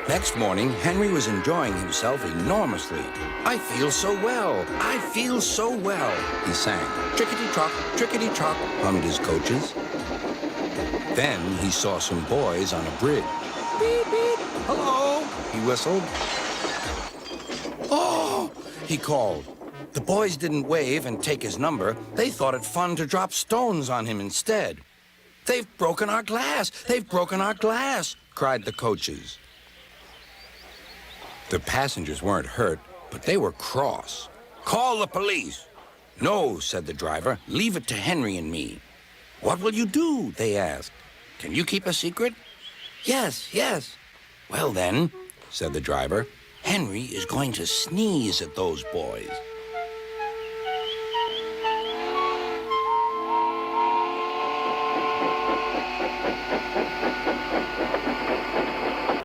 Next morning, Henry was enjoying himself enormously. I feel so well, I feel so well, he sang. Chickadee-chock, hummed his coaches. Then he saw some boys on a bridge. Beep, beep, hello, he whistled. Oh, he called. The boys didn't wave and take his number. They thought it fun to drop stones on him instead. They've broken our glass, they've broken our glass, cried the coaches. The passengers weren't hurt, but they were cross. Call the police. No, said the driver, leave it to Henry and me. What will you do? They asked. Can you keep a secret? Yes, yes. Well then, said the driver, Henry is going to sneeze at those boys.